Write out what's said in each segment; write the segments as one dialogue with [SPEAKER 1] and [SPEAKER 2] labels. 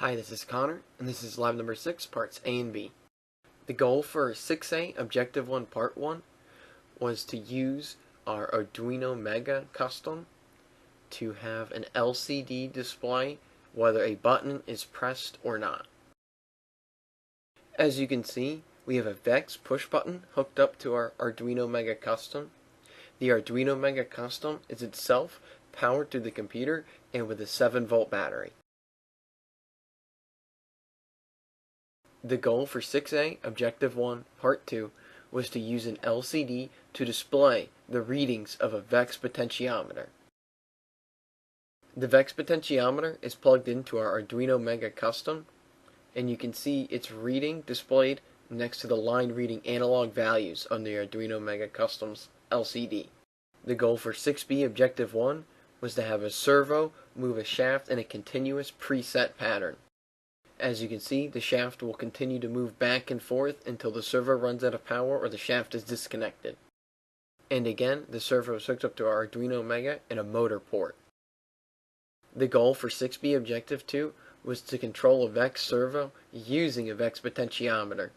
[SPEAKER 1] Hi, this is Connor, and this is lab number 6, parts A and B. The goal for 6A, Objective 1, Part 1, was to use our Arduino Mega Custom to have an LCD display whether a button is pressed or not. As you can see, we have a VEX push button hooked up to our Arduino Mega Custom. The Arduino Mega Custom is itself powered to the computer and with a 7-volt battery. The goal for 6A, Objective 1, Part 2, was to use an LCD to display the readings of a VEX potentiometer. The VEX potentiometer is plugged into our Arduino Mega Custom, and you can see its reading displayed next to the line reading analog values on the Arduino Mega Custom's LCD. The goal for 6B, Objective 1, was to have a servo move a shaft in a continuous preset pattern. As you can see, the shaft will continue to move back and forth until the servo runs out of power or the shaft is disconnected. And again, the servo is hooked up to our Arduino Mega in a motor port. The goal for 6B Objective 2 was to control a VEX servo using a VEX potentiometer.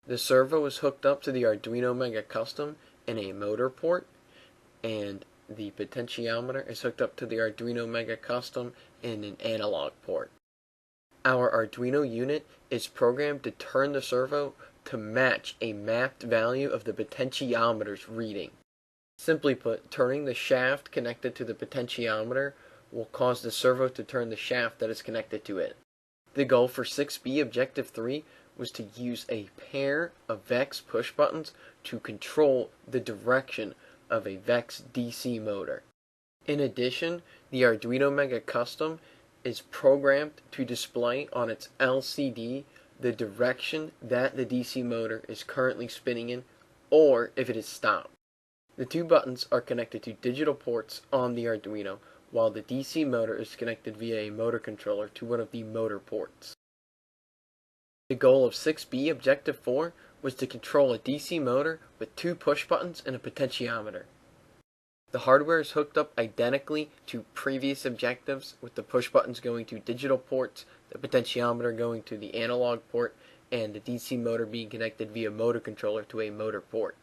[SPEAKER 1] The servo is hooked up to the Arduino Mega Custom in a motor port, and the potentiometer is hooked up to the Arduino Mega Custom in an analog port. Our Arduino unit is programmed to turn the servo to match a mapped value of the potentiometer's reading. Simply put, turning the shaft connected to the potentiometer will cause the servo to turn the shaft that is connected to it. The goal for 6B Objective 3 was to use a pair of VEX push buttons to control the direction of a VEX DC motor. In addition, the Arduino Mega Custom is programmed to display on its LCD the direction that the DC motor is currently spinning in, or if it is stopped. The two buttons are connected to digital ports on the Arduino, while the DC motor is connected via a motor controller to one of the motor ports. The goal of 6B Objective 4 was to control a DC motor with two push buttons and a potentiometer. The hardware is hooked up identically to previous objectives, with the push buttons going to digital ports, the potentiometer going to the analog port, and the DC motor being connected via motor controller to a motor port.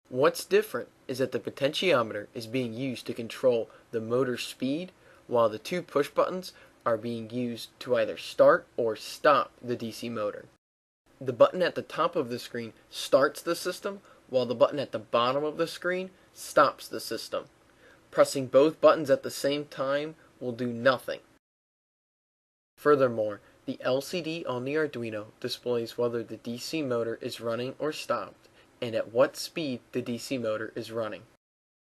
[SPEAKER 1] What's different is that the potentiometer is being used to control the motor speed, while the two push buttons are being used to either start or stop the DC motor. The button at the top of the screen starts the system, while the button at the bottom of the screen stops the system. Pressing both buttons at the same time will do nothing. Furthermore, the LCD on the Arduino displays whether the DC motor is running or stopped, and at what speed the DC motor is running.